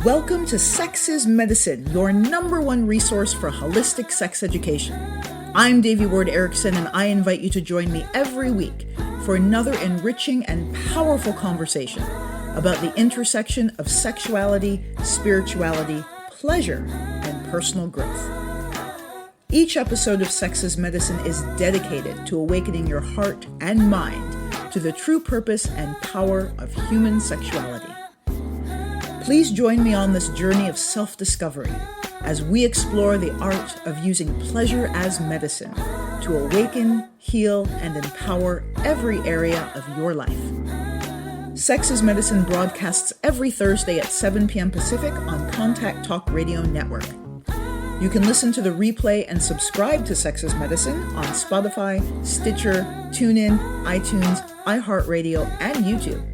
Welcome to Sex is Medicine, your number one resource for holistic sex education. I'm Devi Erickson, and I invite you to join me every week for another enriching and powerful conversation about the intersection of sexuality, spirituality, pleasure, and personal growth. Each episode of Sex is Medicine is dedicated to awakening your heart and mind to the true purpose and power of human sexuality. Please join me on this journey of self-discovery as we explore the art of using pleasure as medicine to awaken, heal, and empower every area of your life. Sex is Medicine broadcasts every Thursday at 7 p.m. Pacific on Contact Talk Radio Network. You can listen to the replay and subscribe to Sex is Medicine on Spotify, Stitcher, TuneIn, iTunes, iHeartRadio, and YouTube.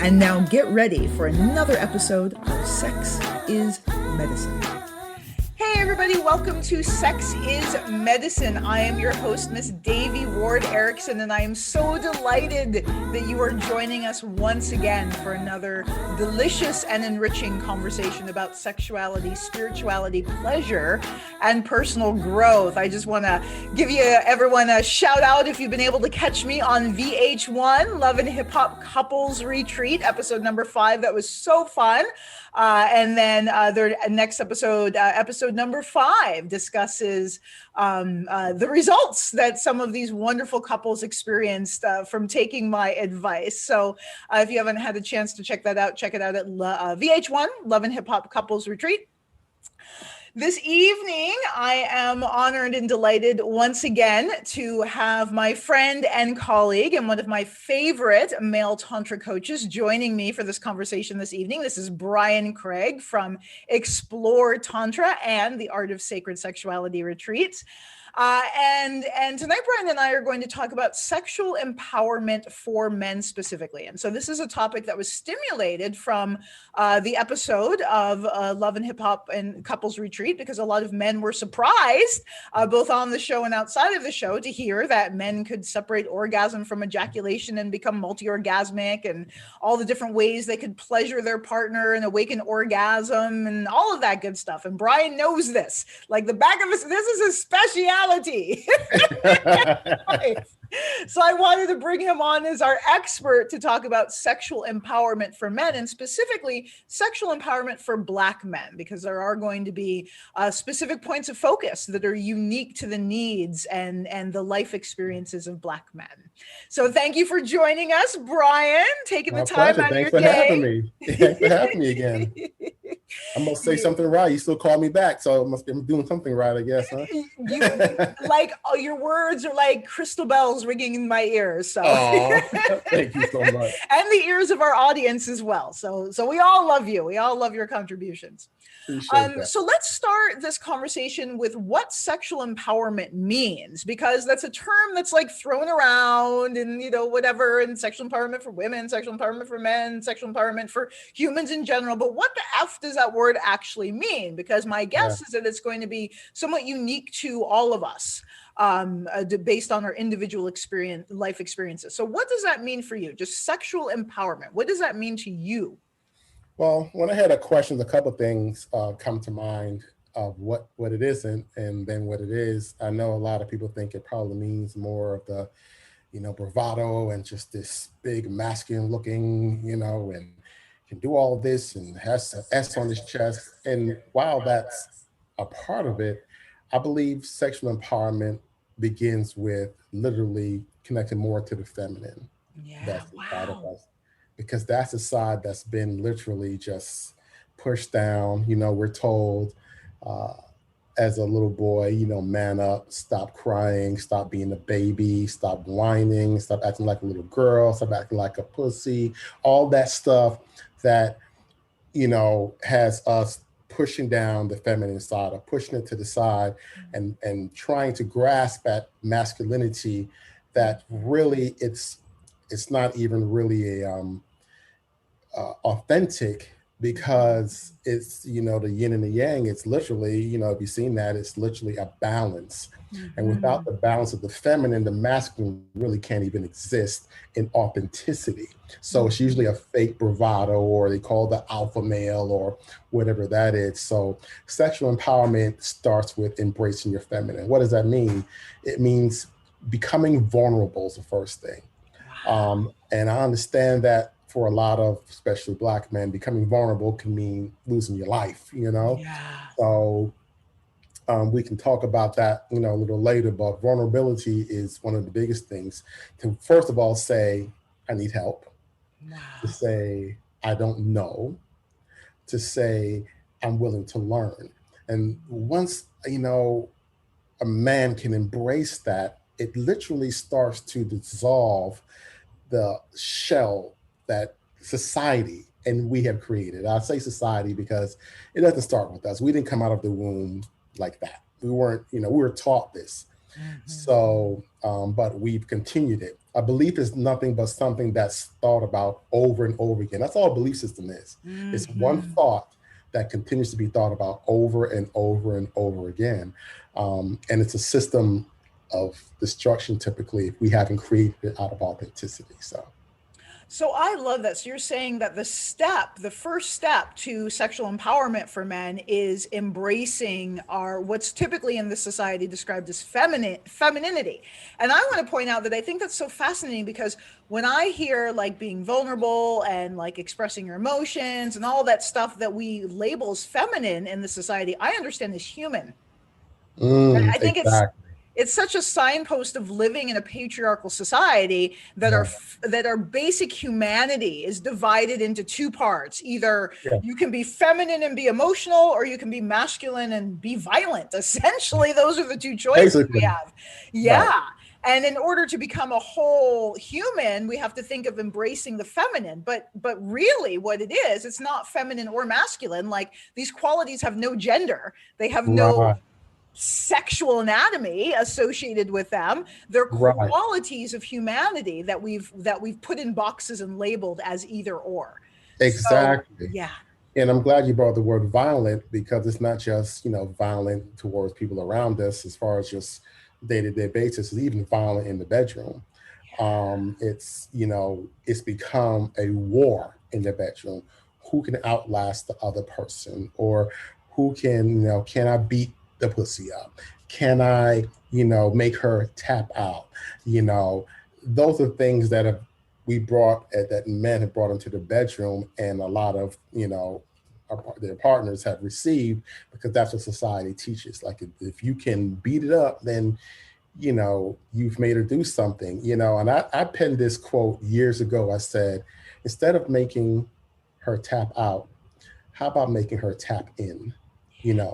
And now get ready for another episode of Sex is Medicine. Hey everybody, welcome to Sex is Medicine. I am your host, Miss Devi Erickson, and I am so delighted that you are joining us once again for another delicious and enriching conversation about sexuality, spirituality, pleasure, and personal growth. I just want to give everyone a shout out if you've been able to catch me on VH1, Love and Hip Hop Couples Retreat, episode number 5. That was so fun. And then their next episode, episode number 5, discusses the results that some of these wonderful couples experienced from taking my advice. So if you haven't had a chance to check that out, check it out at VH1, Love and Hip Hop Couples Retreat. This evening, I am honored and delighted once again to have my friend and colleague and one of my favorite male tantra coaches joining me for this conversation this evening. This is Brion Craig from Explore Tantra and the Art of Sacred Sexuality Retreats. And tonight, Brion and I are going to talk about sexual empowerment for men specifically. And so this is a topic that was stimulated from the episode of Love and Hip Hop and Couples Retreat, because a lot of men were surprised, both on the show and outside of the show, to hear that men could separate orgasm from ejaculation and become multi-orgasmic, and all the different ways they could pleasure their partner and awaken orgasm and all of that good stuff. And Brion knows this, like the back of his, this is his speciality. So I wanted to bring him on as our expert to talk about sexual empowerment for men, and specifically sexual empowerment for Black men, because there are going to be specific points of focus that are unique to the needs and the life experiences of Black men. So thank you for joining us, Brion, taking the time out of your day. Thanks for having me. Thanks for having me again. I must say something right. You still call me back, so I must be doing something right, I guess, huh? Your words are like crystal bells ringing in my ears. So thank you so much. And the ears of our audience as well. So we all love you. We all love your contributions. So let's start this conversation with what sexual empowerment means, because that's a term that's like thrown around and, whatever, and sexual empowerment for women, sexual empowerment for men, sexual empowerment for humans in general. But what the F does that word actually mean? Because my guess is that it's going to be somewhat unique to all of us, based on our individual life experiences. So what does that mean for you? Just sexual empowerment. What does that mean to you? Well, when I had a question, a couple of things come to mind of what it isn't and then what it is. I know a lot of people think it probably means more of the, bravado and just this big masculine looking, and can do all of this and has an S on his chest. And while that's a part of it, I believe sexual empowerment begins with literally connecting more to the feminine. Yeah, that's inside of us. Because that's a side that's been literally just pushed down. We're told as a little boy, man up, stop crying, stop being a baby, stop whining, stop acting like a little girl, stop acting like a pussy, all that stuff that, has us pushing down the feminine side or pushing it to the side and trying to grasp at masculinity that really it's not even really a authentic because it's, the yin and the yang. It's literally, if you've seen that, it's literally a balance. And without the balance of the feminine, the masculine really can't even exist in authenticity. So it's usually a fake bravado, or they call the alpha male, or whatever that is. So sexual empowerment starts with embracing your feminine. What does that mean? It means becoming vulnerable is the first thing. And I understand that for a lot of, especially Black men, becoming vulnerable can mean losing your life, Yeah. So we can talk about that, a little later, but vulnerability is one of the biggest things to, first of all, say, I need help, to say, I don't know, to say, I'm willing to learn. And once, a man can embrace that, it literally starts to dissolve the shell that society and we have created. I say society because it doesn't start with us. We didn't come out of the womb like that. We weren't, we were taught this. So, but we've continued it. A belief is nothing but something that's thought about over and over again. That's all a belief system is. It's one thought that continues to be thought about over and over and over again. And it's a system of destruction, typically, if we haven't created it out of authenticity. So I love that. So you're saying that the first step to sexual empowerment for men is embracing what's typically in this society described as femininity. And I want to point out that I think that's so fascinating, because when I hear like being vulnerable and like expressing your emotions and all that stuff that we label as feminine in the society, I understand as human. I think Exactly. it's such a signpost of living in a patriarchal society that our basic humanity is divided into two parts. Either you can be feminine and be emotional, or you can be masculine and be violent. Essentially, those are the two choices we have. Yeah. Right. And in order to become a whole human, we have to think of embracing the feminine. But really what it is, it's not feminine or masculine. Like, these qualities have no gender. They have no sexual anatomy associated with them. They're qualities of humanity that we've put in boxes and labeled as either or. Exactly. So, yeah. And I'm glad you brought the word violent, because it's not just, violent towards people around us as far as just day-to-day basis. It's even violent in the bedroom. It's, it's become a war in the bedroom. Who can outlast the other person? Or who can, can I beat the pussy up? Can I, make her tap out? Those are things that that men have brought into the bedroom, and a lot of, their partners have received, because that's what society teaches. Like, if you can beat it up, then, you've made her do something, and I penned this quote years ago. I said, instead of making her tap out, how about making her tap in?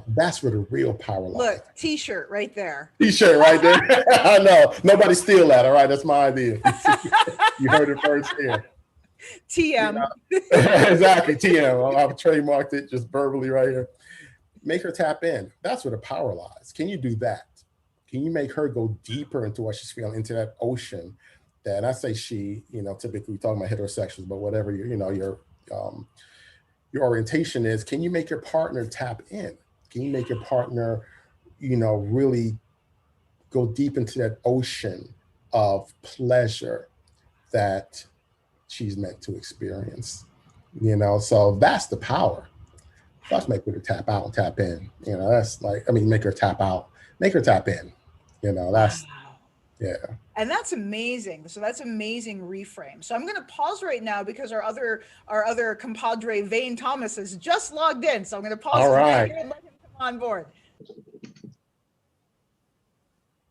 That's where the real power lies. Look, t-shirt right there. T-shirt right there. I know. Nobody steal that. All right. That's my idea. You heard it first here. TM. Exactly. TM. I've trademarked it just verbally right here. Make her tap in. That's where the power lies. Can you do that? Can you make her go deeper into what she's feeling, into that ocean that, and I say she, typically we talk about heterosexuals, but whatever your orientation is, can you make your partner tap in? Can you make your partner, really go deep into that ocean of pleasure that she's meant to experience? So that's the power. Let's make her tap out and tap in. That's like, make her tap out, make her tap in. That's, yeah. And that's amazing. So that's amazing reframe. So I'm going to pause right now, because our other compadre Vayne Thomas has just logged in. So I'm going to pause right here and let him come on board.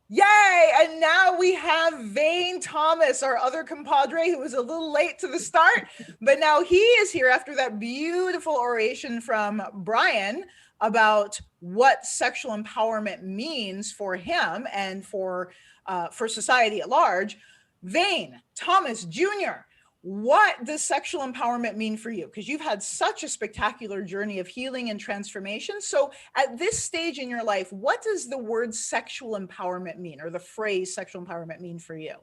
Yay! And now we have Vayne Thomas, our other compadre, who was a little late to the start, but now he is here after that beautiful oration from Brion about what sexual empowerment means for him and for society at large. Vayne Thomas Jr., what does sexual empowerment mean for you? Because you've had such a spectacular journey of healing and transformation. So at this stage in your life, what does the word sexual empowerment mean, or the phrase sexual empowerment mean for you?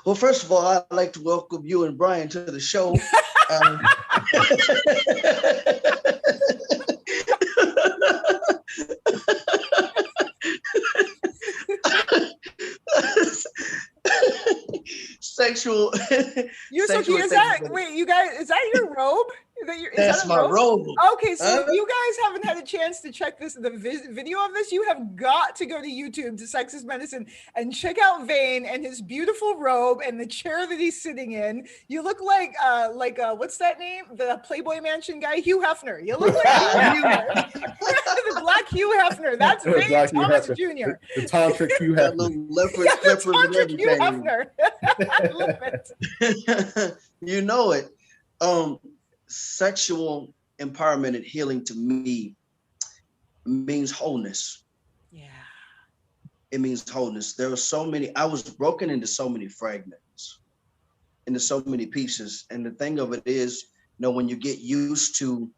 Well, first of all, I'd like to welcome you and Brion to the show. Sexual. You're so cute. Is that, wait, you guys, is that your robe? That's my robe. Okay, so if you guys haven't had a chance to check the video of this, you have got to go to YouTube to Sexist Medicine and check out Vayne and his beautiful robe and the chair that he's sitting in. You look like what's that name? The Playboy Mansion guy, Hugh Hefner. You look like Hugh Hefner. The black Hugh Hefner. That's Vayne Thomas Jr. The tantric Hugh Hefner. The tantric Hugh Hefner. I love it. You know it. Sexual empowerment and healing to me means wholeness. Yeah. It means wholeness. There are so many, I was broken into so many fragments, into so many pieces. And the thing of it is, you know, when you get used to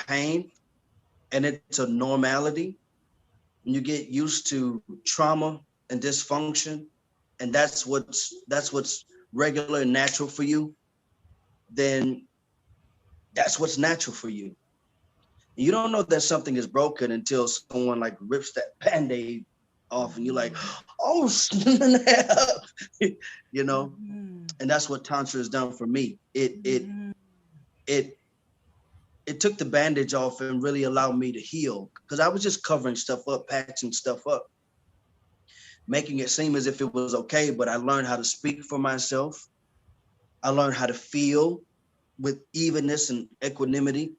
pain and it's a normality, when you get used to trauma and dysfunction, and that's what's regular and natural for you, then that's what's natural for you. You don't know that something is broken until someone like rips that Band-Aid off and you're like, oh snap, you know? And that's what Tantra has done for me. It took the bandage off and really allowed me to heal, because I was just covering stuff up, patching stuff up, making it seem as if it was okay, but I learned how to speak for myself. I learned how to feel with evenness and equanimity.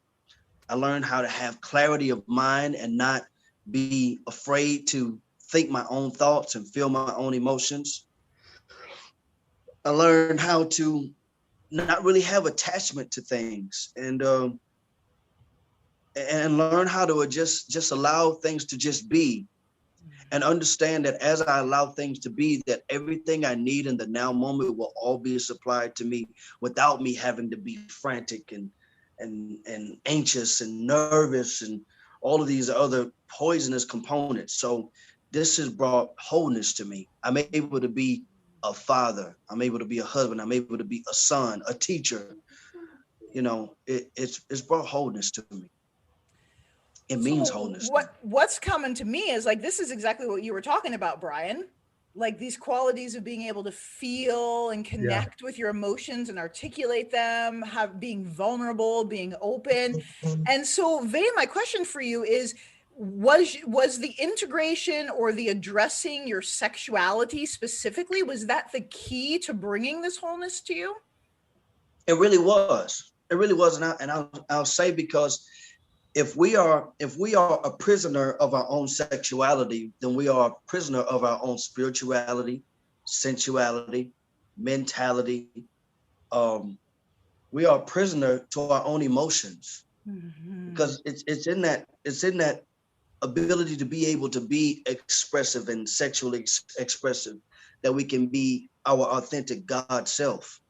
I learned how to have clarity of mind and not be afraid to think my own thoughts and feel my own emotions. I learned how to not really have attachment to things, and learn how to just allow things to just be. And understand that as I allow things to be, that everything I need in the now moment will all be supplied to me without me having to be frantic and anxious and nervous and all of these other poisonous components. So this has brought wholeness to me. I'm able to be a father. I'm able to be a husband. I'm able to be a son, a teacher. You know, it's brought wholeness to me. It means wholeness. What's coming to me is like, this is exactly what you were talking about, Brion. Like these qualities of being able to feel and connect with your emotions and articulate them, being vulnerable, being open. And so Vayne, my question for you is, was the integration or the addressing your sexuality specifically, was that the key to bringing this wholeness to you? It really was. It really was. And I'll say, because if we are a prisoner of our own sexuality, then we are a prisoner of our own spirituality, sensuality, mentality. We are a prisoner to our own emotions, because it's in that ability to be able to be expressive and sexually expressive that we can be our authentic God self.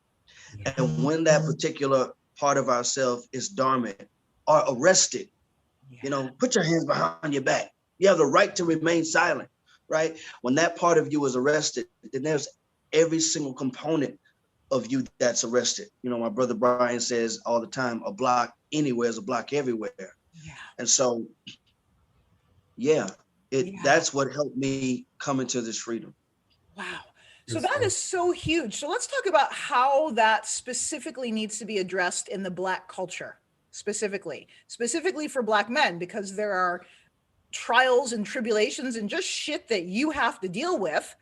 And when that particular part of ourself is dormant or arrested, you know, put your hands behind your back. You have the right to remain silent, right? When that part of you is arrested, then there's every single component of you that's arrested. You know, my brother Brion says all the time, a block anywhere is a block everywhere. Yeah. And so, that's what helped me come into this freedom. Wow. So that is so huge. So let's talk about how that specifically needs to be addressed in the Black culture, specifically for Black men, because there are trials and tribulations and just shit that you have to deal with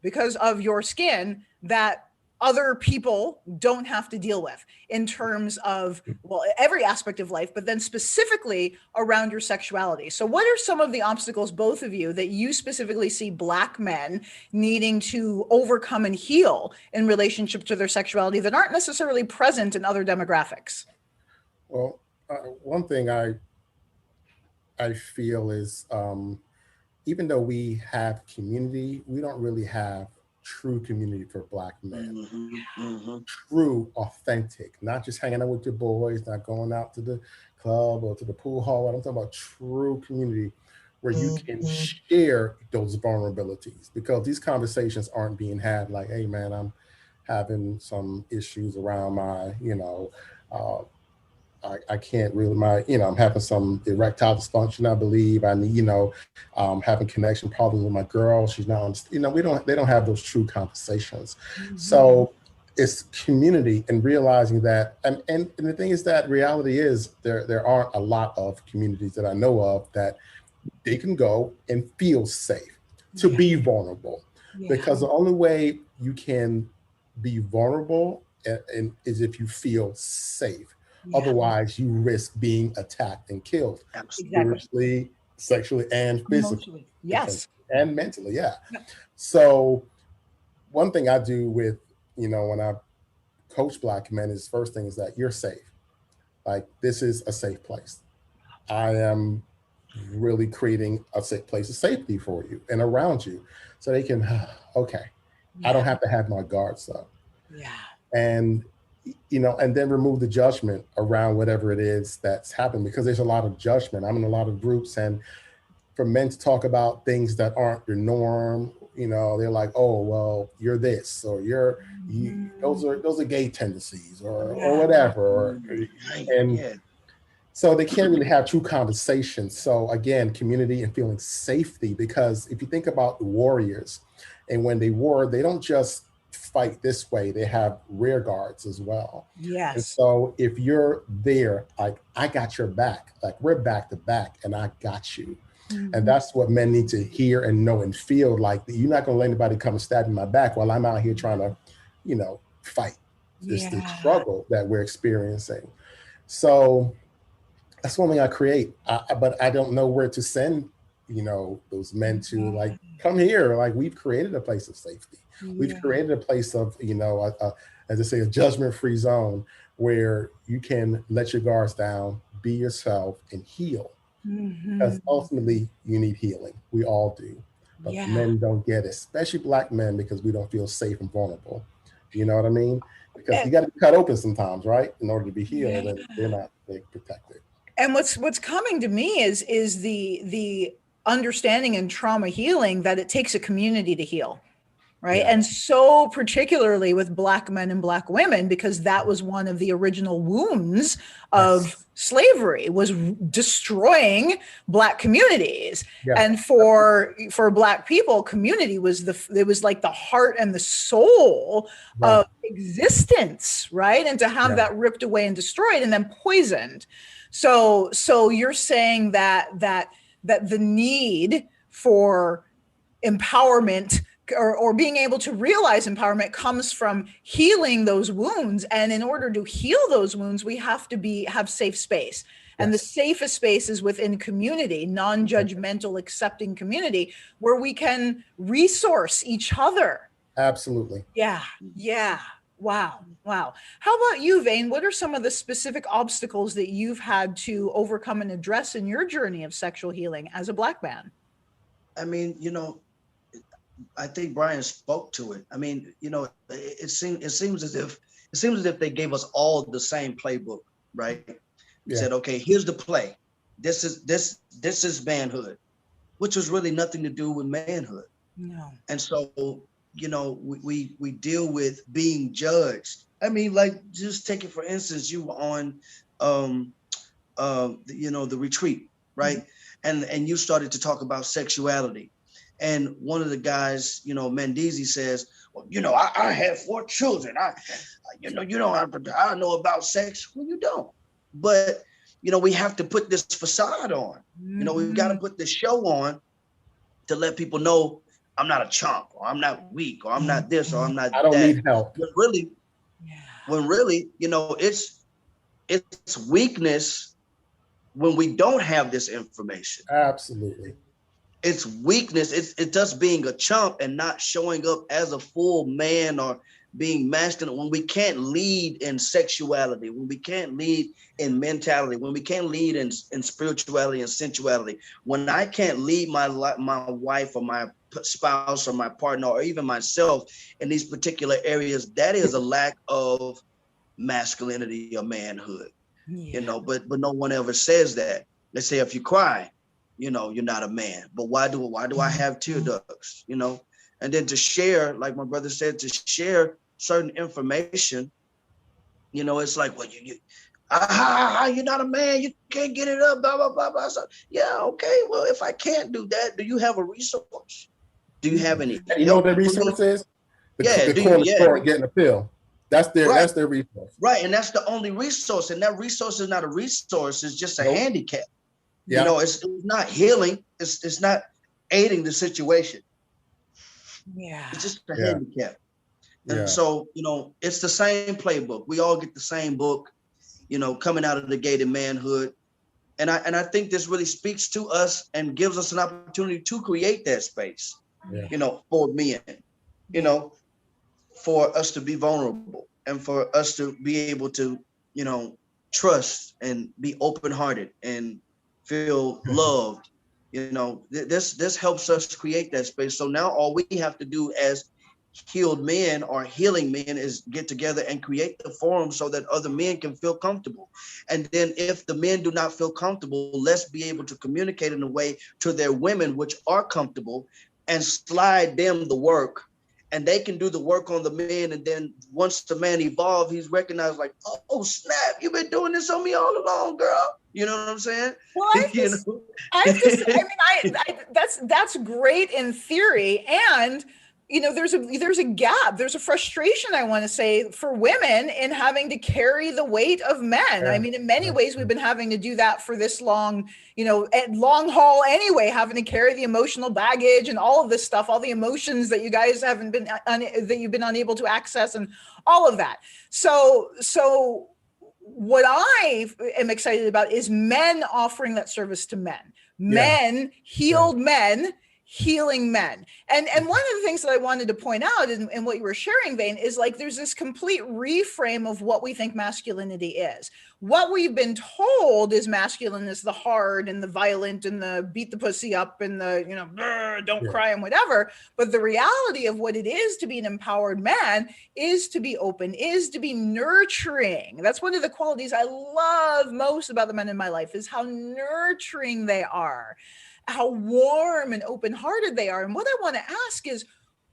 because of your skin that other people don't have to deal with, in terms of, well, every aspect of life, but then specifically around your sexuality. So what are some of the obstacles, both of you, that you specifically see Black men needing to overcome and heal in relationship to their sexuality that aren't necessarily present in other demographics? Well, one thing I feel is, even though we have community, we don't really have true community for Black men. True, authentic, not just hanging out with your boys, not going out to the club or to the pool hall. I'm talking about true community where you can share those vulnerabilities, because these conversations aren't being had like, hey man, I'm having some issues around my, I can't really, I'm having some erectile dysfunction, I believe. I need, having connection problems with my girl. She's not, they don't have those true conversations. Mm-hmm. So it's community and realizing that, and the thing is that reality is there aren't a lot of communities that I know of that they can go and feel safe to be vulnerable, because the only way you can be vulnerable and is if you feel safe. Otherwise, you risk being attacked and killed, spiritually, sexually, and physically. Yes. And mentally, yeah. So one thing I do with, when I coach Black men is first thing is that you're safe. Like, this is a safe place. I am really creating a safe place of safety for you and around you so they can, okay, I don't have to have my guards up. Yeah. And and then remove the judgment around whatever it is that's happened, because there's a lot of judgment. I'm in a lot of groups, and for men to talk about things that aren't your norm, they're like, oh, well, you're this, or those are gay tendencies, or whatever. So they can't really have true conversations. So again, community and feeling safety, because if you think about the warriors, and when they war, they don't just fight this way, they have rear guards as well. Yes. And so if you're there, like, I got your back, like, we're back to back and I got you. Mm-hmm. And that's what men need to hear and know and feel, like, you're not going to let anybody come and stab in my back while I'm out here trying to, fight this struggle that we're experiencing. So that's one thing I create, but I don't know where to send, those men to, like, come here. Like, we've created a place of safety. We've created a place of, as I say, a judgment-free zone where you can let your guards down, be yourself, and heal. Mm-hmm. Because ultimately, you need healing. We all do. But men don't get it, especially Black men, because we don't feel safe and vulnerable. You know what I mean? Because you got to be cut open sometimes, right? In order to be healed, and they're not protected. And what's coming to me is the understanding in trauma healing that it takes a community to heal. Right. Yeah. And so particularly with Black men and Black women, because that was one of the original wounds of slavery, was destroying Black communities. Yeah. And for Black people, community was it was like the heart and the soul of existence. Right. And to have that ripped away and destroyed and then poisoned. So you're saying that the need for empowerment or being able to realize empowerment comes from healing those wounds. And in order to heal those wounds, we have to have safe space. And the safest space is within community, non-judgmental, accepting community, where we can resource each other. Absolutely. Yeah. Wow. How about you, Vayne? What are some of the specific obstacles that you've had to overcome and address in your journey of sexual healing as a Black man? I mean, I think Brion spoke to it. I mean, it seems as if they gave us all the same playbook, right? Yeah. Said, okay, here's the play. This is manhood, which was really nothing to do with manhood. No. And so, we deal with being judged. I mean, like, just take it for instance, you were on, the retreat, right? Mm-hmm. And you started to talk about sexuality. And one of the guys, Mendizi says, well, I had 4 children. I know about sex. Well, you don't. But, we have to put this facade on. Mm-hmm. We've got to put this show on to let people know I'm not a chump, or I'm not weak, or I'm not this, or I'm not that. I don't need help. When really, it's weakness when we don't have this information. Absolutely. It's weakness. It's us being a chump and not showing up as a full man or being masculine, when we can't lead in sexuality, when we can't lead in mentality, when we can't lead in spirituality and sensuality, when I can't lead my wife or my spouse or my partner or even myself in these particular areas, that is a lack of masculinity or manhood. But no one ever says that. They say, if you cry, you're not a man. But why do I have tear ducts? And then to share, like my brother said, to share certain information, you know, it's like, well, you're not a man, you can't get it up, blah, blah, blah, blah. So, yeah, okay, well, if I can't do that, do you have a resource? Do you have any And you know what the resource is? The corner store getting a pill. That's their resource. Right, and that's the only resource. And that resource is not a resource, it's just a handicap. Yeah. You know, it's not healing, it's not aiding the situation. Yeah. It's just a handicap. And so, you know, it's the same playbook. We all get the same book, you know, coming out of the gate of manhood. And I think this really speaks to us and gives us an opportunity to create that space, you know, for men, you know, for us to be vulnerable and for us to be able to, you know, trust and be open-hearted and feel loved. You know, this helps us create that space. So now all we have to do as healed men or healing men is get together and create the forum so that other men can feel comfortable. And then if the men do not feel comfortable, let's be able to communicate in a way to their women, which are comfortable, and slide them the work. And they can do the work on the men. And then once the man evolves, he's recognized like, oh, snap, you've been doing this on me all along, girl. You know what I'm saying? Well, that's great in theory. And, you know, there's a gap, there's a frustration, I want to say, for women in having to carry the weight of men. I mean, in many ways, we've been having to do that for this long, you know, long haul anyway, having to carry the emotional baggage and all of this stuff, all the emotions that you guys haven't been, that you've been unable to access and all of that. So what I am excited about is men offering that service to men, healed men, healing men. And one of the things that I wanted to point out in what you were sharing, Vayne, is like there's this complete reframe of what we think masculinity is. What we've been told is masculine is the hard and the violent and the beat the pussy up and the, you know, don't cry and whatever. But the reality of what it is to be an empowered man is to be open, is to be nurturing. That's one of the qualities I love most about the men in my life, is how nurturing they are, how warm and open-hearted they are. And what I want to ask is,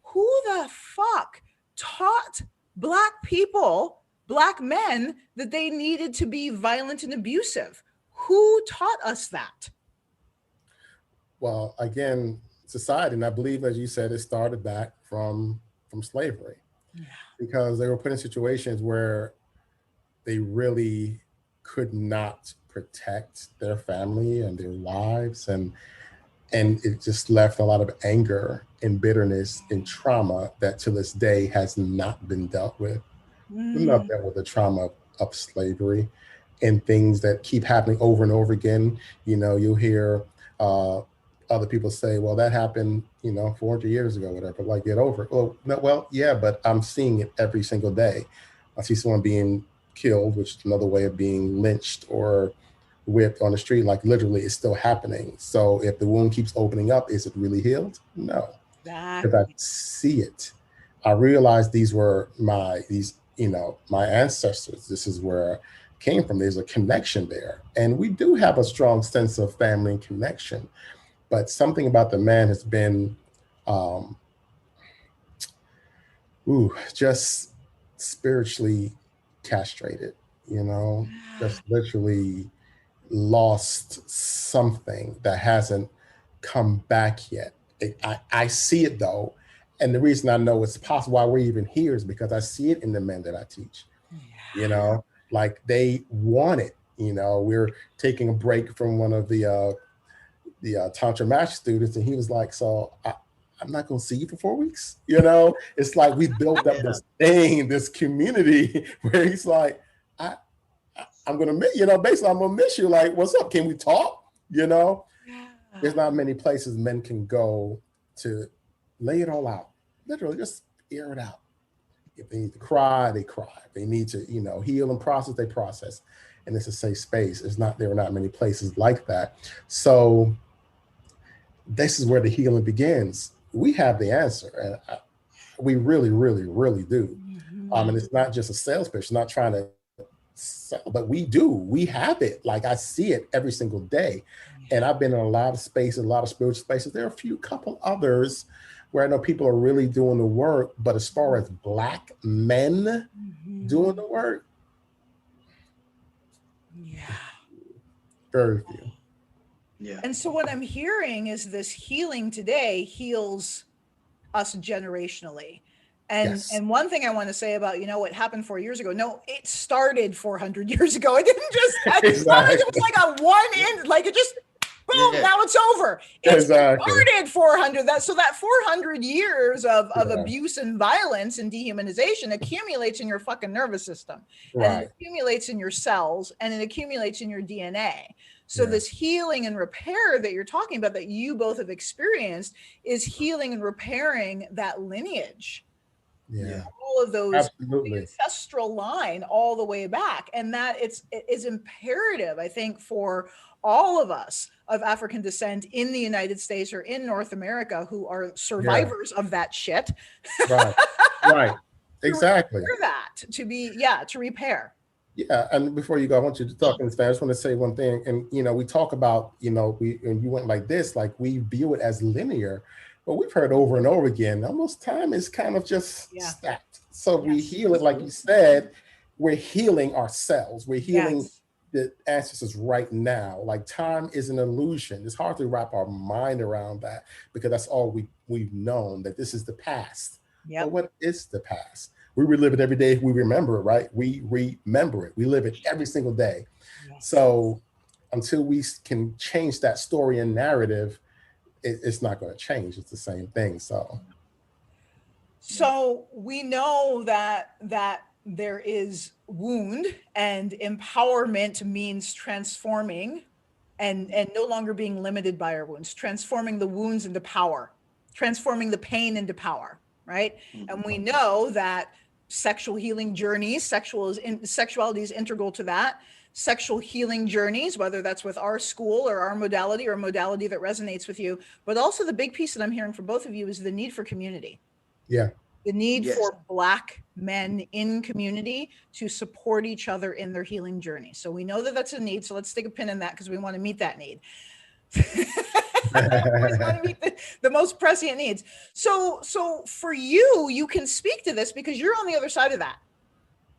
who the fuck taught Black people, Black men, that they needed to be violent and abusive? Who taught us that? Well, again, society, and I believe, as you said, it started back from slavery, because they were put in situations where they really could not protect their family and their lives, and it just left a lot of anger and bitterness and trauma that to this day has not been dealt with. We've not dealt with the trauma of slavery and things that keep happening over and over again. You know, you'll hear other people say, well, that happened, you know, 400 years ago, whatever, like, get over it. Oh, no, well, yeah, but I'm seeing it every single day. I see someone being killed, which is another way of being lynched or whipped on the street, like literally it's still happening. So if the wound keeps opening up, is it really healed? No, because I see it. I realized these were my ancestors. This is where I came from. There's a connection there. And we do have a strong sense of family and connection, but something about the man has been just spiritually castrated, you know, just literally lost something that hasn't come back yet. I see it though. And the reason I know it's possible, why we're even here, is because I see it in the men that I teach. You know, like they want it. You know, we're taking a break from one of the tantra master students, and he was like, so I'm not going to see you for 4 weeks. You know, it's like we built up this thing, this community where he's like, I'm going to miss, you know, basically I'm going to miss you. Like, what's up? Can we talk? You know, there's not many places men can go to lay it all out. Literally just air it out. If they need to cry, they cry. If they need to, you know, heal and process, they process. And it's a safe space. There are not many places like that. So this is where the healing begins. We have the answer. And we really, really, really do. And it's not just a sales pitch, not trying to sell, but we do. We have it. Like I see it every single day. And I've been in a lot of spaces, a lot of spiritual spaces. There are couple others where I know people are really doing the work, but as far as Black men doing the work, very few. Yeah. And so what I'm hearing is this healing today heals us generationally. And one thing I want to say about, what happened 4 years ago. No, it started 400 years ago. It didn't just start. It was like a one end, like it just boom, now it's over. It started 400. That 400 years of abuse and violence and dehumanization accumulates in your fucking nervous system. And it accumulates in your cells, and it accumulates in your DNA. So this healing and repair that you're talking about, that you both have experienced, is healing and repairing that lineage. Yeah. All of those, absolutely, the ancestral line all the way back. And that it is imperative, I think, for all of us of African descent in the United States or in North America who are survivors of that shit. Right. Exactly. To repair. Yeah, and before you go, I want you to talk in Spanish. I just want to say one thing. And we talk about, and you went like this, like we view it as linear, but we've heard over and over again, almost time is kind of just stacked. So we heal it, like you said, we're healing ourselves. We're healing the ancestors right now. Like time is an illusion. It's hard to wrap our mind around that, because that's all we've known, that this is the past. But what is the past? We relive it every day. We remember it, right? We remember it. We live it every single day. So until we can change that story and narrative, it's not going to change. It's the same thing. So we know that there is wound, and empowerment means transforming and no longer being limited by our wounds, transforming the wounds into power, transforming the pain into power, right? And we know that sexual healing journeys, sexuality is integral to that. Sexual healing journeys, whether that's with our school or our modality or a modality that resonates with you, but also the big piece that I'm hearing from both of you is the need for community. Yeah. The need for Black men in community to support each other in their healing journey. So we know that that's a need. So let's stick a pin in that, because we want to meet that need. We want to meet the most prescient needs. So for you can speak to this because you're on the other side of that.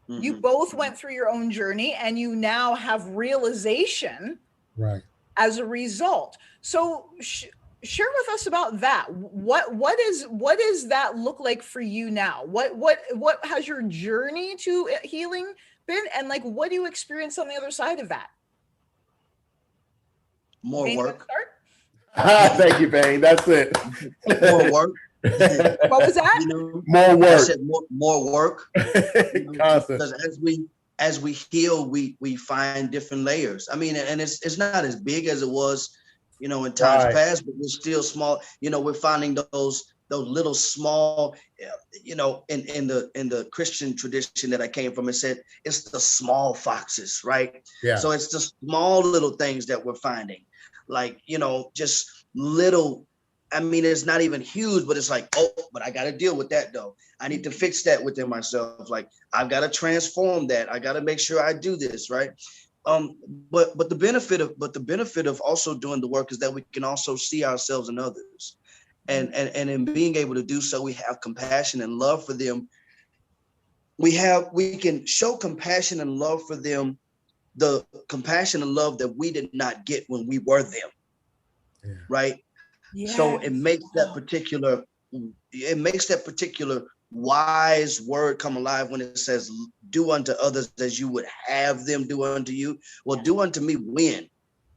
You both went through your own journey, and you now have realization as a result. So share with us about that. What does that look like for you now? What has your journey to healing been, and like what do you experience on the other side of that? More Vayne, work. Thank you, Vayne. That's it. More work. What was that? More work. I said more work. Because as we heal, we find different layers. I mean, and it's not as big as it was, in times past, but we're still small. We're finding those little small, in the Christian tradition that I came from, it said it's the small foxes, right? Yeah. So it's the small little things that we're finding, like, just little. I mean, it's not even huge, but it's like, but I got to deal with that though. I need to fix that within myself. Like, I've got to transform that. I got to make sure I do this, right? But the benefit of also doing the work is that we can also see ourselves in others, and in being able to do so, we have compassion and love for them. We can show compassion and love for them, the compassion and love that we did not get when we were them, right? Yes. So it makes that particular wise word come alive when it says, do unto others as you would have them do unto you. Well, do unto me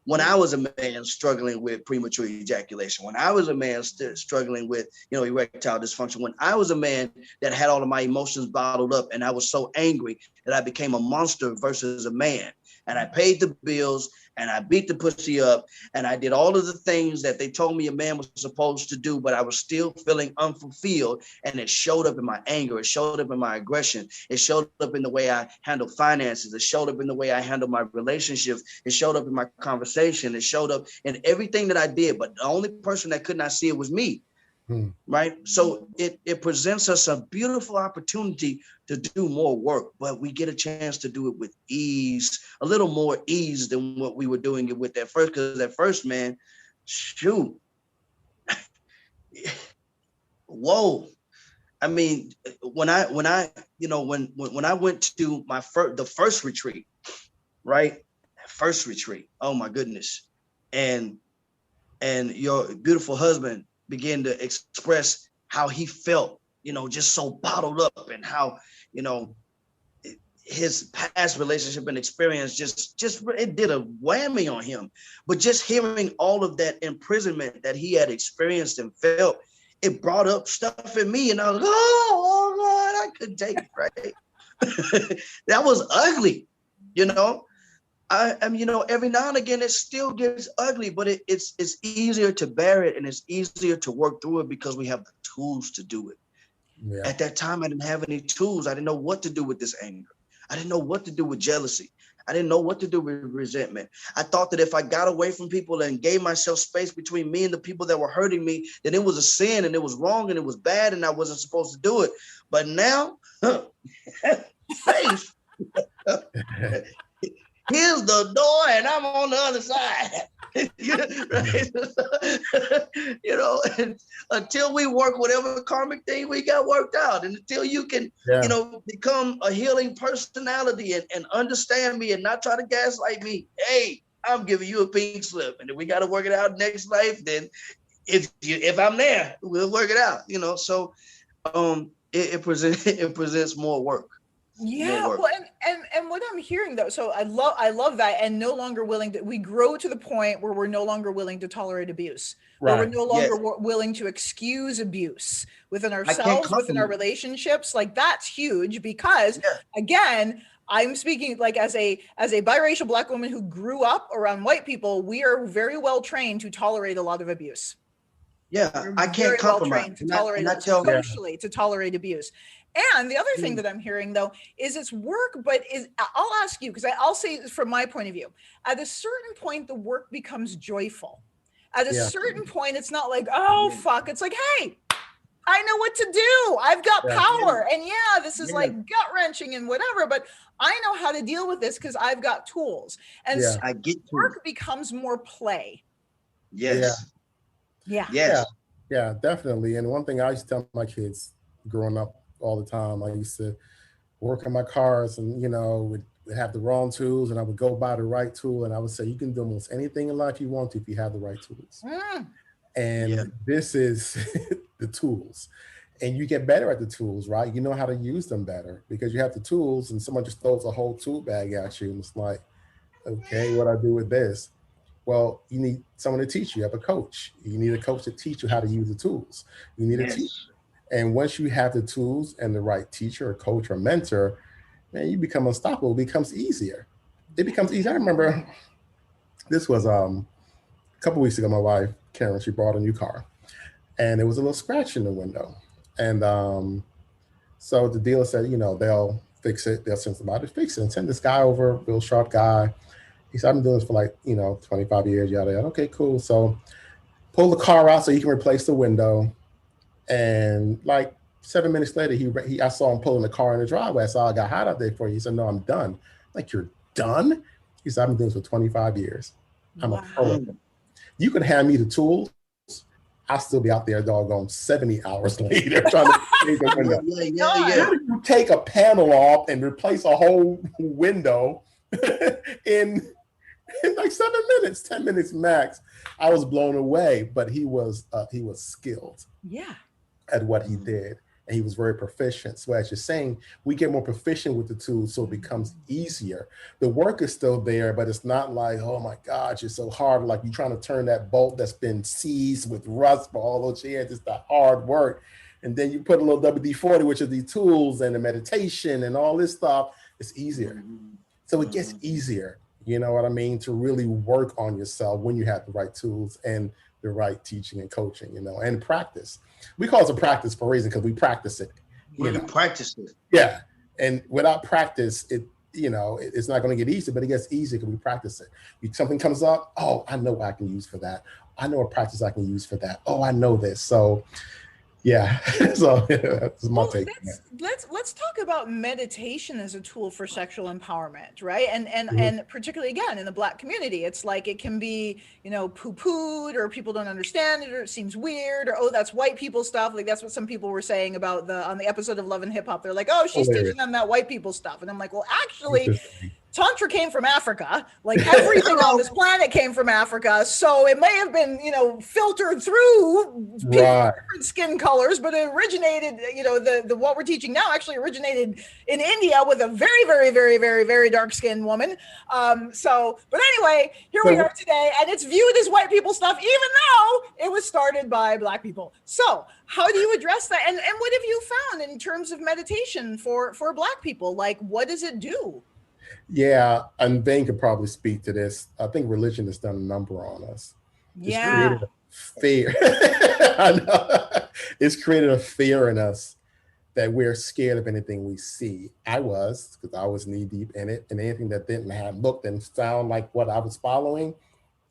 when I was a man struggling with premature ejaculation, when I was a man struggling with, erectile dysfunction, when I was a man that had all of my emotions bottled up, and I was so angry that I became a monster versus a man. And I paid the bills, and I beat the pussy up, and I did all of the things that they told me a man was supposed to do, but I was still feeling unfulfilled. And it showed up in my anger. It showed up in my aggression. It showed up in the way I handle finances. It showed up in the way I handle my relationships. It showed up in my conversation. It showed up in everything that I did. But the only person that could not see it was me. Right. So it presents us a beautiful opportunity to do more work, but we get a chance to do it with ease, a little more ease than what we were doing it with at first. Because at first, man, shoot, whoa. I mean, when I went to the first retreat, right? First retreat. Oh my goodness. And your beautiful husband began to express how he felt, just so bottled up, and how, his past relationship and experience just it did a whammy on him. But just hearing all of that imprisonment that he had experienced and felt, it brought up stuff in me, and I was like, oh God, I couldn't take it, right? That was ugly, I mean, every now and again it still gets ugly, but it's easier to bear it, and it's easier to work through it because we have the tools to do it. Yeah. At that time, I didn't have any tools. I didn't know what to do with this anger. I didn't know what to do with jealousy. I didn't know what to do with resentment. I thought that if I got away from people and gave myself space between me and the people that were hurting me, then it was a sin and it was wrong and it was bad and I wasn't supposed to do it. But now, faith. Here's the door and I'm on the other side. And until we work whatever karmic thing we got worked out, and until you can, become a healing personality and understand me and not try to gaslight me. Hey, I'm giving you a pink slip, and if we got to work it out next life, then if I'm there, we'll work it out. So it presents more work. Yeah, well, and what I'm hearing though, so I love that, and no longer we grow to the point where we're no longer willing to tolerate abuse, right? Where we're no longer willing to excuse abuse within ourselves, within our relationships. Like that's huge because again, I'm speaking like as a biracial Black woman who grew up around white people, we are very well trained to tolerate a lot of abuse. Yeah, I can't compromise. To tolerate socially to tolerate abuse. And the other thing that I'm hearing though is it's work, but I'll ask you, because I'll say from my point of view, at a certain point, the work becomes joyful. At a certain point, it's not like, oh, fuck. It's like, hey, I know what to do. I've got power. And this is like gut wrenching and whatever, but I know how to deal with this because I've got tools. And so I get work becomes more play. Yes. Yeah, definitely. And one thing I used to tell my kids growing up all the time, I used to work on my cars and, would have the wrong tools, and I would go buy the right tool. And I would say, you can do almost anything in life you want to if you have the right tools. And this is the tools. And you get better at the tools, right? You know how to use them better because you have the tools, and someone just throws a whole tool bag at you. And it's like, okay, what do I do with this? Well, you need someone to teach you. You have a coach. You need a coach to teach you how to use the tools. You need a teacher. And once you have the tools and the right teacher or coach or mentor, man, you become unstoppable. It becomes easier. It becomes easier. I remember this was a couple of weeks ago, my wife, Karen, she bought a new car and there was a little scratch in the window. And so the dealer said, they'll fix it. They'll send somebody to fix it and send this guy over, real sharp guy. He said, I've been doing this for 25 years, yada, yada. Okay, cool. So pull the car out so you can replace the window. And 7 minutes later, I saw him pulling the car in the driveway. I saw I got hot out there for you. He said, no, I'm done. Like, you're done? He said, I've been doing this for 25 years. I'm a pro. You could hand me the tools. I'll still be out there doggone 70 hours later trying to change the window. You take a panel off and replace a whole window in 7 minutes, 10 minutes max. I was blown away, but he was skilled at what he did, and he was very proficient. So as you're saying, we get more proficient with the tools, so it becomes easier. The work is still there, but it's not like, oh my gosh, it's so hard. Like you're trying to turn that bolt that's been seized with rust for all those years. It's that hard work. And then you put a little WD-40, which are the tools and the meditation and all this stuff. It's easier. So it gets easier, you know what I mean, to really work on yourself when you have the right tools and the right teaching and coaching, and practice. We call it a practice for a reason, because we practice it. You practice it. Yeah. And without practice, it's not going to get easy, but it gets easier because we practice it. Something comes up, oh, I know what I can use for that. I know a practice I can use for that. Oh, I know this. So Yeah. So that's my Well, take on that. let's talk about meditation as a tool for sexual empowerment, right? Mhm. And particularly again in the Black community, it's like it can be, you know, poo-pooed, or people don't understand it, or it seems weird, or oh, that's white people stuff. Like that's what some people were saying about the on the episode of Love and Hip Hop. They're like, oh, she's teaching Hilarious. them that white people stuff, and I'm like, well, actually, Interesting. Tantra came from Africa. Like everything on this planet came from Africa. So it may have been, you know, filtered through people Right. with different skin colors, but it originated, you know, the what we're teaching now actually originated in India with a very, very, very, very, very dark skinned woman. But anyway, here we So are today, and it's viewed as white people stuff, even though it was started by Black people. So how do you address that? And what have you found in terms of meditation for Black people? Like, what does it do? yeah, and Vayne could probably speak to this. I think religion has done a number on us. It's Yeah. created a fear. I know. It's created a fear in us that we're scared of anything we see. I was, because I was knee deep in it, and anything that didn't have looked and sound like what I was following,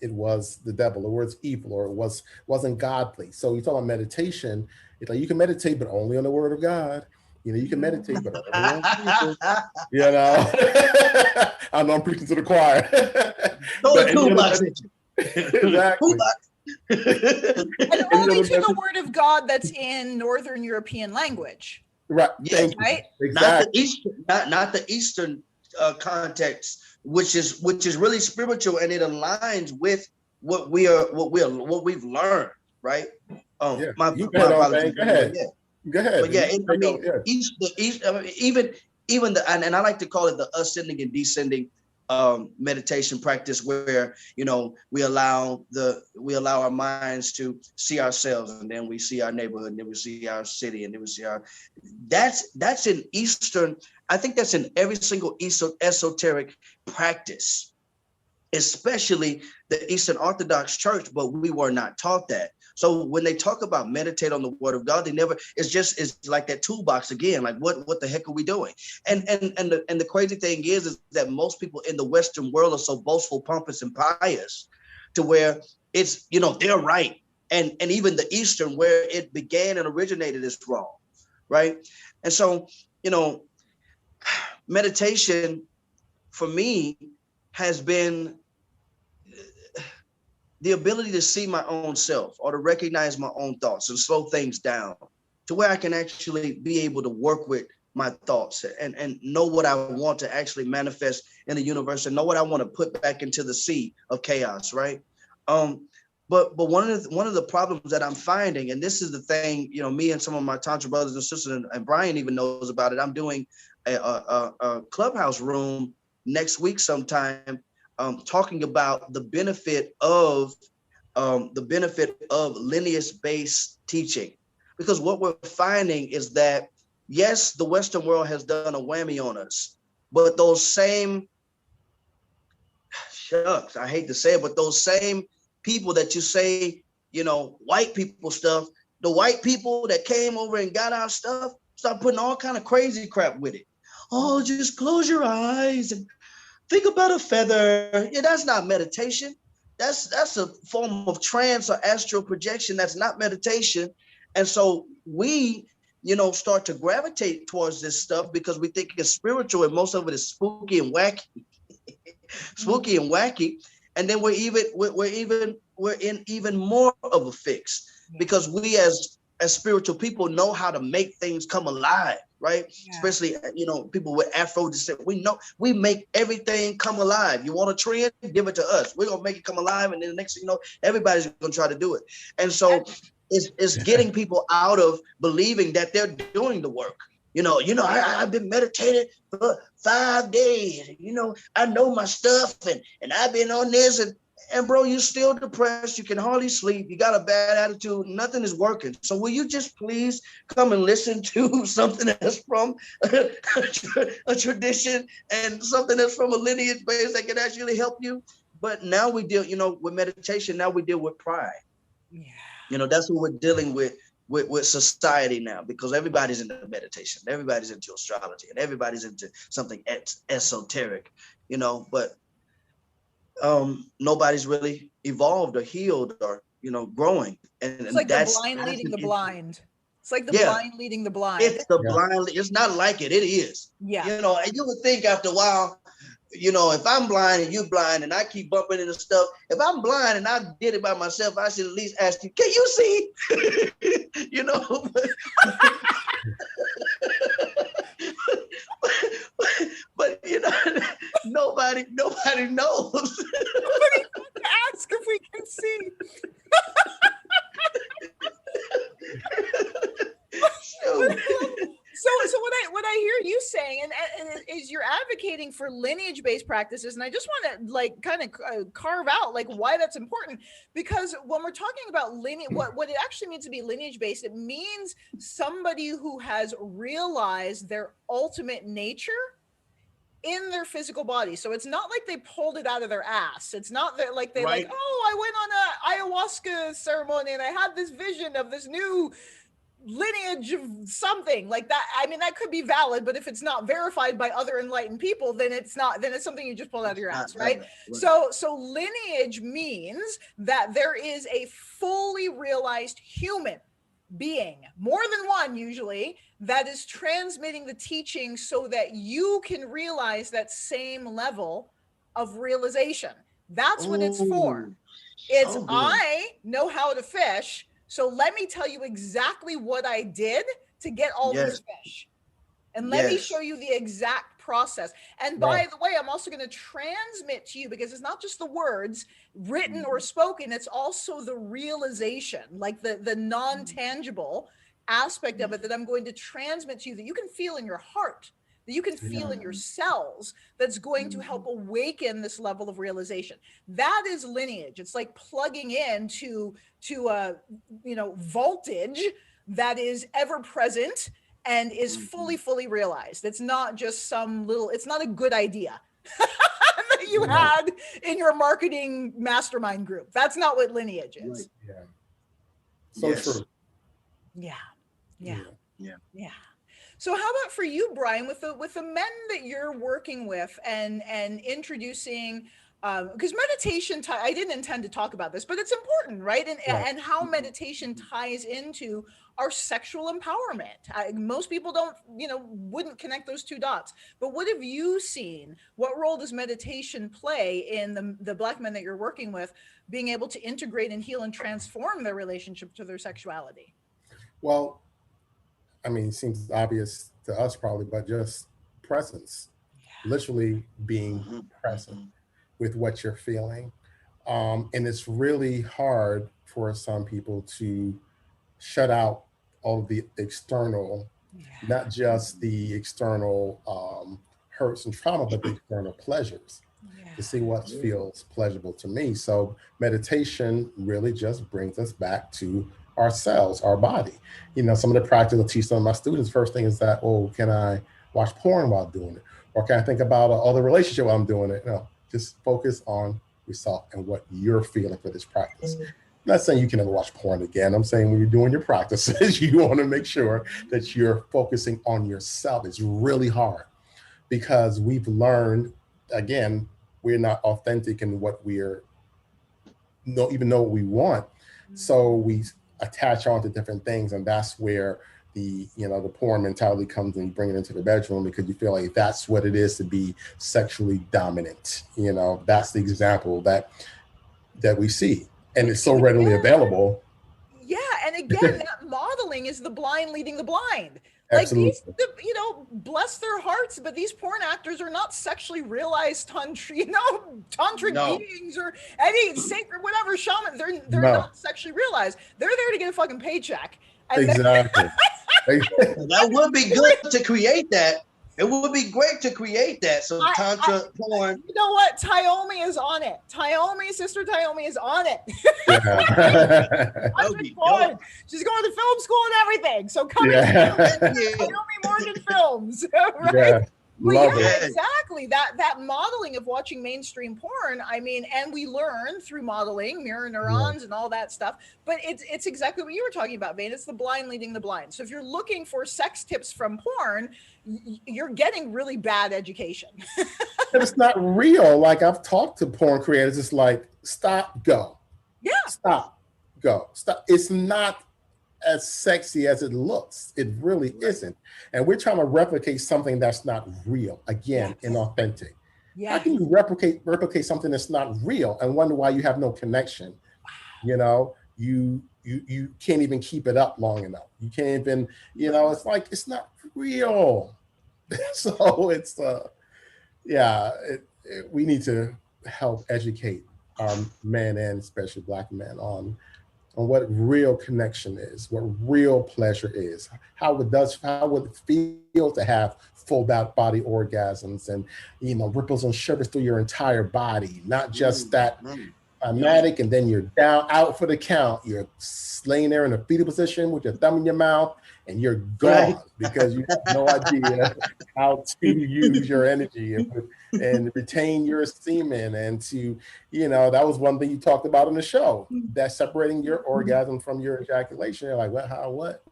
it was the devil, or it was evil, or wasn't godly. So you talk about meditation, it's like you can meditate, but only on the word of God. You know, you can meditate, but only on Jesus. You know, I know I'm preaching to the choir. Throw But a any other toolbox med- at you. exactly. Toolbox. And Any only other to the med- word of God that's in Northern European language. Right. Yes, Thank you. right? not the Exactly. Eastern, not the Eastern context, which is really spiritual, and it aligns with what we've learned, right? Yeah. My You got on, apologies, Vayne. Go ahead. but yeah. Go ahead. But yeah, You I take mean, over. Yeah. East, I mean, even the, and I like to call it the ascending and descending meditation practice, where, you know, we allow our minds to see ourselves, and then we see our neighborhood, and then we see our city, and then we see our, that's in Eastern. I think that's in every single esoteric practice, especially the Eastern Orthodox Church, but we were not taught that. So when they talk about meditate on the word of God, it's like that toolbox again. Like what the heck are we doing? And the crazy thing is that most people in the Western world are so boastful, pompous, and pious, to where it's, you know, they're right. And even the Eastern, where it began and originated, is wrong, right? And so, you know, meditation for me has been the ability to see my own self, or to recognize my own thoughts and slow things down to where I can actually be able to work with my thoughts and know what I want to actually manifest in the universe, and know what I want to put back into the sea of chaos, right? But one of the problems that I'm finding, and this is the thing, you know, me and some of my Tantra brothers and sisters, and Brion even knows about it. I'm doing a clubhouse room next week sometime, talking about the benefit of lineage-based teaching, because what we're finding is that, yes, the Western world has done a whammy on us, but those same shucks, I hate to say it, but those same people that you say, you know, white people stuff, the white people that came over and got our stuff, start putting all kind of crazy crap with it. Oh, just close your eyes and think about a feather. Yeah, that's not meditation. That's a form of trance or astral projection. That's not meditation. And so we, you know, start to gravitate towards this stuff because we think it's spiritual, and most of it is spooky and wacky. Spooky and wacky. And then we're in even more of a fix, because we as spiritual people know how to make things come alive, right? Yeah. Especially, you know, people with Afro descent. We know we make everything come alive. You want a trend? Give it to us. We're gonna make it come alive, and then the next thing you know, everybody's gonna try to do it. And so it's getting people out of believing that they're doing the work. You know, I've been meditating for 5 days. You know, I know my stuff, and I've been on this, and bro, you're still depressed. You can hardly sleep. You got a bad attitude. Nothing is working. So will you just please come and listen to something that's from a tradition, and something that's from a lineage base that can actually help you? But now we deal, you know, with meditation. Now we deal with pride. Yeah. You know, that's what we're dealing with society now, because everybody's into meditation, everybody's into astrology, and everybody's into something esoteric, you know, but nobody's really evolved or healed or, you know, growing. And it's like that's the blind leading the blind. It's like the Yeah. blind leading the blind. It's the blind. It's not like it. It is. Yeah. You know, and you would think after a while, you know, if I'm blind and you blind and I keep bumping into stuff, if I'm blind and I did it by myself, I should at least ask you, can you see? You know, but you know, nobody knows. Nobody ask if we can see. So what I hear you saying, and is you're advocating for lineage-based practices, and I just want to like kind of carve out like why that's important, because when we're talking about lineage, what it actually means to be lineage-based, it means somebody who has realized their ultimate nature in their physical body. So it's not like they pulled it out of their ass. It's not that like they like, oh, I went on a ayahuasca ceremony and I had this vision of this new lineage of something like that. I mean, that could be valid, but if it's not verified by other enlightened people, then it's not, then it's something you just pulled out of your ass, right? So lineage means that there is a fully realized human being, more than one usually, that is transmitting the teaching so that you can realize that same level of realization. That's what it's for. It's I know how to fish, so let me tell you exactly what I did to get all these fish. And let me show you the exact process. And by the way, I'm also going to transmit to you, because it's not just the words written or spoken, it's also the realization, like the non-tangible aspect of it that I'm going to transmit to you, that you can feel in your heart, that you can feel in your cells, that's going to help awaken this level of realization. That is lineage. It's like plugging into voltage that is ever present and is fully realized. It's not just some little, it's not a good idea that you had in your marketing mastermind group. That's not what lineage is. So true. Yeah. So how about for you, Brion, with the men that you're working with and introducing, because meditation, I didn't intend to talk about this, but it's important, right? And how meditation ties into our sexual empowerment. Most people wouldn't connect those two dots. But what have you seen? What role does meditation play in the Black men that you're working with being able to integrate and heal and transform their relationship to their sexuality? Well, I mean, it seems obvious to us probably, but just presence, literally being present with what you're feeling. And it's really hard for some people to shut out all of the external, not just the external hurts and trauma, but the external pleasures, to see what feels pleasurable to me. So meditation really just brings us back to ourselves, our body. Some of the practice I teach some of my students, first thing is that, can I watch porn while doing it? Or can I think about all the relationship while I'm doing it? No, just focus on yourself and what you're feeling for this practice. I'm not saying you can never watch porn again. I'm saying when you're doing your practices, you want to make sure that you're focusing on yourself. It's really hard because we've learned, again, we're not authentic in what even know what we want. So we attach on to different things, and that's where the porn mentality comes, and you bring it into the bedroom because you feel like that's what it is to be sexually dominant. That's the example that we see, and it's so readily available. Yeah, and again, that modeling is the blind leading the blind. Absolutely. Like bless their hearts, but these porn actors are not sexually realized tantric beings or any sacred whatever shaman. They're not sexually realized. They're there to get a fucking paycheck. And exactly. That would be good to create that. It would be great to create that. So tantra porn. You know what? Tayomi is on it. Sister Tayomi is on it. Porn. She's going to film school and everything. So come in. Tayomi Morgan Films, right? Love it. Exactly. That modeling of watching mainstream porn, I mean, and we learn through modeling, mirror neurons and all that stuff, but it's exactly what you were talking about, Vayne. It's the blind leading the blind. So if you're looking for sex tips from porn, you're getting really bad education. But it's not real. Like, I've talked to porn creators, it's like, stop, go. Yeah. Stop, go. Stop. It's not as sexy as it looks. It really isn't. And we're trying to replicate something that's not real, again, inauthentic. How can you replicate something that's not real and wonder why you have no connection? You know, you can't even keep it up long enough. You can't even, you know, it's like, it's not real. So it's, we need to help educate our men and especially Black men on what real connection is, what real pleasure is, how it feel to have full body orgasms and, you know, ripples and shivers through your entire body, not just that climatic and then you're down, out for the count. You're laying there in a fetal position with your thumb in your mouth and you're gone because you have no idea how to use your energy and retain your semen. And to, you know, that was one thing you talked about on the show, that separating your orgasm from your ejaculation. You're like, what, how, what?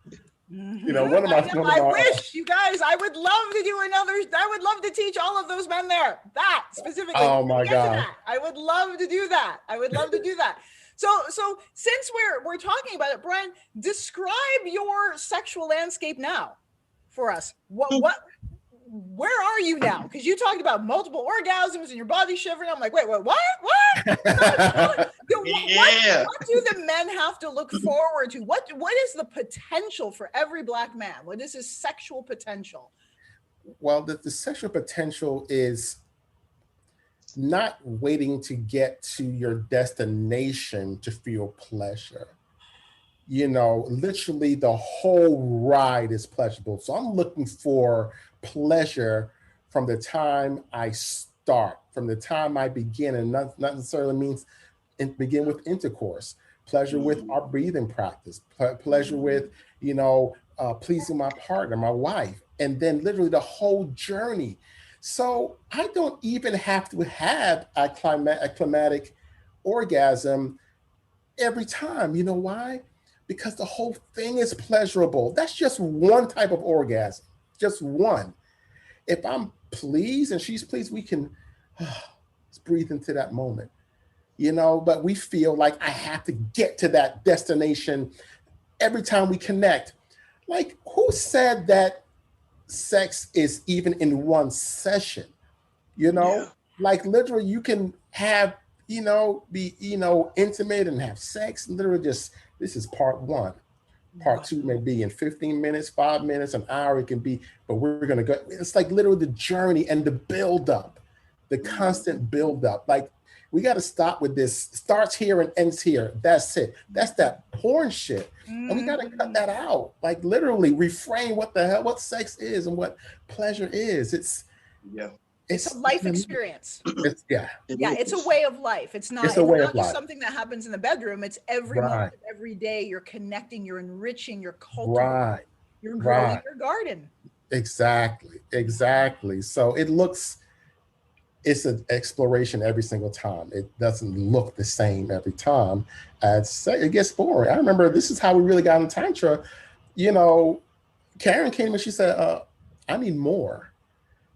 You know, I wish, you guys, I would love to do I would love to teach all of those men there, that specifically. Oh my God. I would love to do that. So since we're talking about it, Brion, describe your sexual landscape now for us. Where are you now? Because you talked about multiple orgasms and your body shivering. I'm like, wait, what? What do the men have to look forward to? What is the potential for every Black man? What is his sexual potential? Well, the sexual potential is not waiting to get to your destination to feel pleasure. You know, literally the whole ride is pleasurable. So I'm looking for pleasure from the time I start, from the time I begin, and not necessarily means begin with intercourse. Pleasure with our breathing practice, pleasure with, you know, pleasing my partner, my wife, and then literally the whole journey. So I don't even have to have a climatic orgasm every time. You know why? Because the whole thing is pleasurable. That's just one type of orgasm, just one. If I'm pleased and she's pleased, we can breathe into that moment, you know, but we feel like I have to get to that destination every time we connect. Like, who said that sex is even in one session? You know, like literally you can have, you know, be, you know, intimate and have sex, literally just, this is part one. Part two may be in 15 minutes, 5 minutes, an hour, it can be, but we're going to go. It's like literally the journey and the buildup, the constant buildup. Like, we got to stop with this, starts here and ends here. That's it. That's that porn shit. And we got to cut that out. Like, literally reframe what sex is and what pleasure is. It's a life experience. It's a way of life. It's not just something that happens in the bedroom. It's every moment, every day. You're connecting, you're enriching, you're cultivating, you're growing your garden. Exactly. So it's an exploration every single time. It doesn't look the same every time. It gets boring. I remember this is how we really got in Tantra. You know, Karen came and she said, I need more.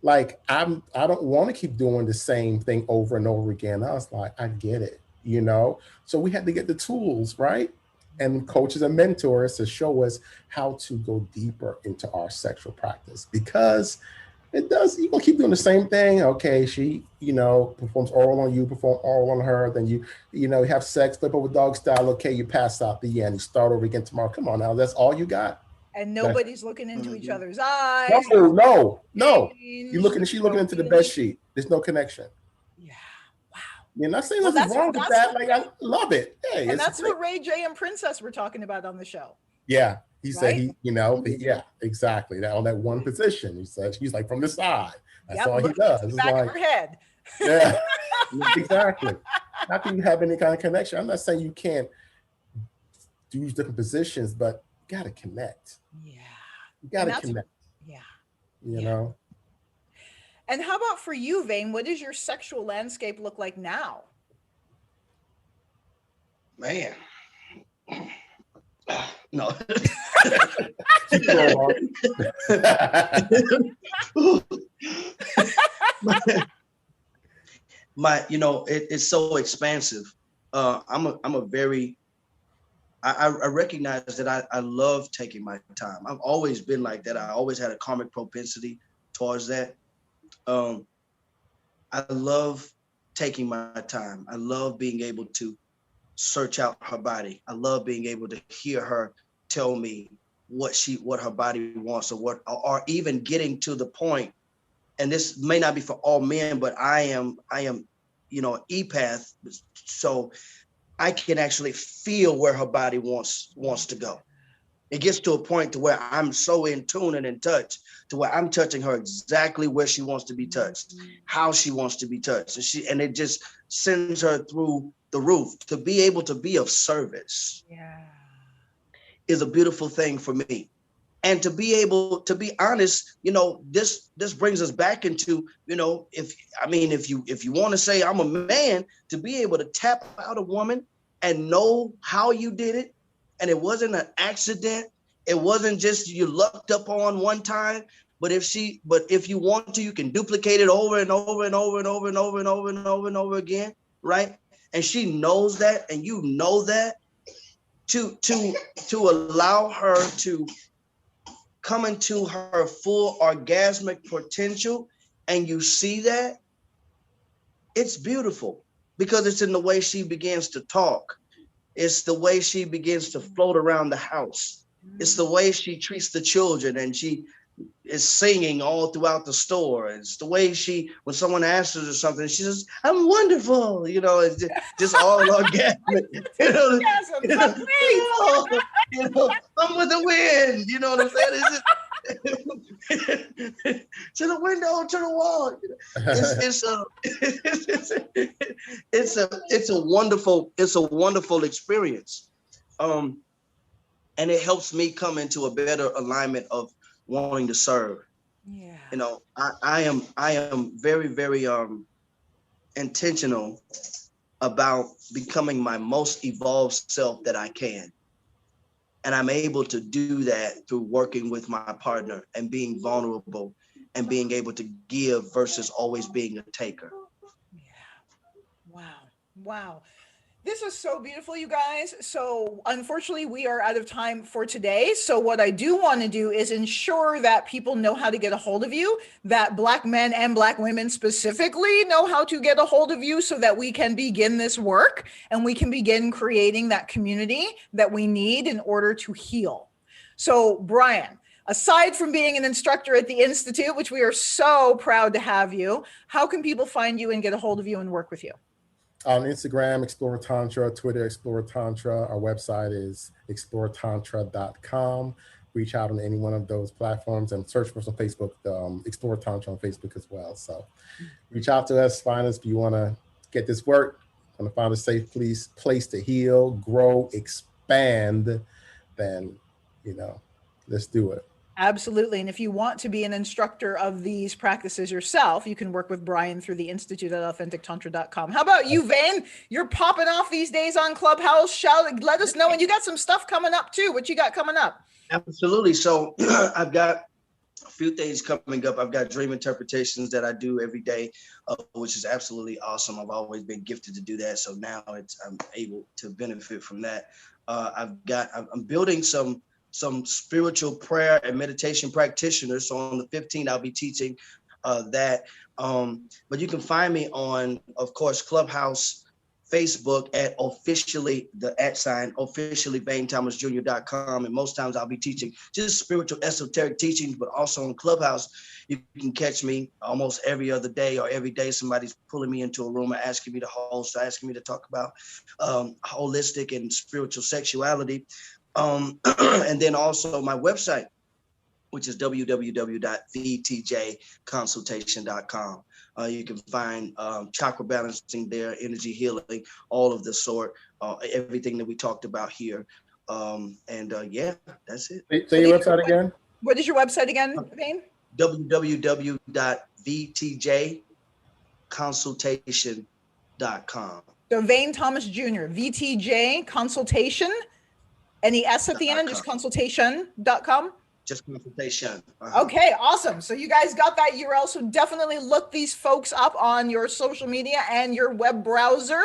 Like, I don't want to keep doing the same thing over and over again. I was like, I get it, you know? So we had to get the tools, right? And coaches and mentors to show us how to go deeper into our sexual practice, because you're gonna keep doing the same thing. Okay, she, you know, performs oral on you, perform oral on her, then you have sex, flip over dog style. Okay, you pass out the end, you start over again tomorrow. Come on now, that's all you got? And nobody's looking into each other's eyes. No. She's looking into the bed sheet. There's no connection. Yeah. Wow. You're not saying nothing wrong with that. Like, I love it. Hey, and that's what Ray J and Princess were talking about on the show. Yeah. He said exactly. That on that one position. He said he's like from the side. That's all he does. It's back of her head. Yeah. Exactly. How can you have any kind of connection? I'm not saying you can't do different positions, but you gotta connect. Yeah. You gotta connect. Yeah. You know. And how about for you, Vayne? What does your sexual landscape look like now? Man. No. My, you know, it's so expansive. I'm a very I recognize that I love taking my time. I've always been like that. I always had a karmic propensity towards that. I love taking my time. I love being able to search out her body. I love being able to hear her tell me what her body wants, or even getting to the point. And this may not be for all men, but I am, empath. So I can actually feel where her body wants to go. It gets to a point to where I'm so in tune and in touch to where I'm touching her exactly where she wants to be touched, how she wants to be touched. And it just sends her through the roof. To be able to be of service is a beautiful thing for me. And to be able to be honest, this brings us back into, if you want to say I'm a man, to be able to tap out a woman and know how you did it, and it wasn't an accident, it wasn't just you lucked up on one time, but if you want to, you can duplicate it over and over and over and over and over and over and over and over again, right? And she knows that, and you know that, to allow her to come into her full orgasmic potential, and you see that, it's beautiful, because it's in the way she begins to talk. It's the way she begins to float around the house. It's the way she treats the children, and she is singing all throughout the store. It's the way when someone asks her something, she says, "I'm wonderful." It's just all orgasmic. I'm with the wind. You know what I'm saying? To the window, to the wall. It's a wonderful experience. And it helps me come into a better alignment of wanting to serve. Yeah. I am very, very intentional about becoming my most evolved self that I can. And I'm able to do that through working with my partner and being vulnerable and being able to give versus always being a taker. Yeah. Wow. This is so beautiful, you guys. So unfortunately, we are out of time for today. So what I do want to do is ensure that people know how to get a hold of you, that Black men and Black women specifically know how to get a hold of you, so that we can begin this work and we can begin creating that community that we need in order to heal. So Brion, aside from being an instructor at the Institute, which we are so proud to have you, how can people find you and get a hold of you and work with you? On Instagram, Explore Tantra, Twitter, Explore Tantra. Our website is exploretantra.com. Reach out on any one of those platforms and search for us on Facebook, Explore Tantra on Facebook as well. So reach out to us, find us if you want to get this work, want to find a safe place to heal, grow, expand, then, let's do it. Absolutely. And if you want to be an instructor of these practices yourself, you can work with Brion through the Institute at AuthenticTantra.com. How about you, Vayne? You're popping off these days on Clubhouse. Let us know. And you got some stuff coming up too. What you got coming up? Absolutely. So I've got a few things coming up. I've got dream interpretations that I do every day, which is absolutely awesome. I've always been gifted to do that. So now I'm able to benefit from that. I'm building some spiritual prayer and meditation practitioners. So on the 15th, I'll be teaching that. But you can find me on, of course, Clubhouse, Facebook at officially VayneThomasJr.com. And most times I'll be teaching just spiritual esoteric teachings, but also on Clubhouse, you can catch me almost every other day or every day. Somebody's pulling me into a room or asking me to host, or asking me to talk about holistic and spiritual sexuality. And then also my website, which is www.vtjconsultation.com. You can find chakra balancing there, energy healing, all of the sort, everything that we talked about here. Yeah, that's it. Say your website again. What is your website again, Vayne? www.vtjconsultation.com. So Vayne Thomas Jr., VTJ Consultation. Any S at the end, just consultation.com? Just consultation. Okay, awesome. So you guys got that URL. So definitely look these folks up on your social media and your web browser.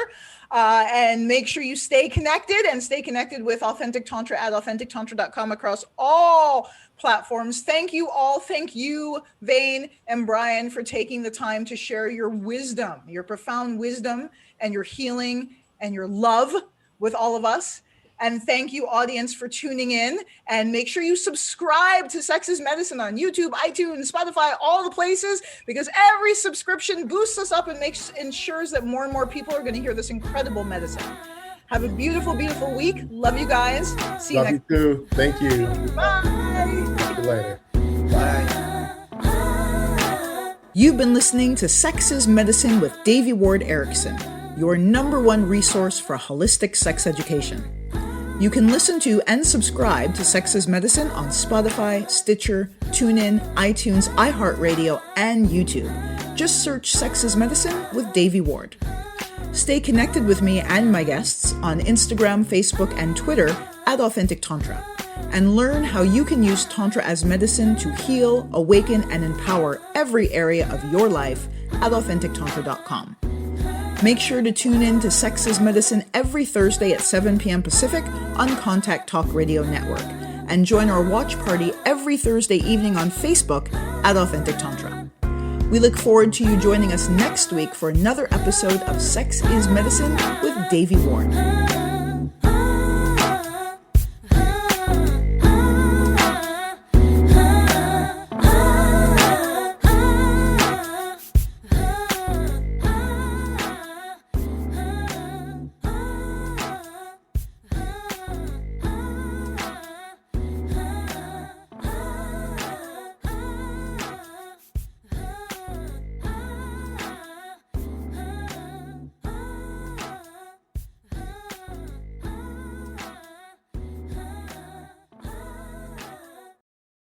And make sure you stay connected with Authentic Tantra at authentictantra.com across all platforms. Thank you all. Thank you, Vayne and Brion, for taking the time to share your wisdom, your profound wisdom and your healing and your love with all of us. And thank you, audience, for tuning in. And make sure you subscribe to Sex is Medicine on YouTube, iTunes, Spotify, all the places, because every subscription boosts us up and ensures that more and more people are going to hear this incredible medicine. Have a beautiful, beautiful week. Love you guys. See you next. Love you too. Thank you. Bye. See you later. Bye. You've been listening to Sex is Medicine with Devi Ward Erickson, your #1 resource for holistic sex education. You can listen to and subscribe to Sex is Medicine on Spotify, Stitcher, TuneIn, iTunes, iHeartRadio, and YouTube. Just search Sex is Medicine with Devi Ward. Stay connected with me and my guests on Instagram, Facebook, and Twitter at Authentic Tantra, and learn how you can use Tantra as medicine to heal, awaken, and empower every area of your life at authentictantra.com. Make sure to tune in to Sex is Medicine every Thursday at 7 p.m. Pacific on Contact Talk Radio Network, and join our watch party every Thursday evening on Facebook at Authentic Tantra. We look forward to you joining us next week for another episode of Sex is Medicine with Devi Ward.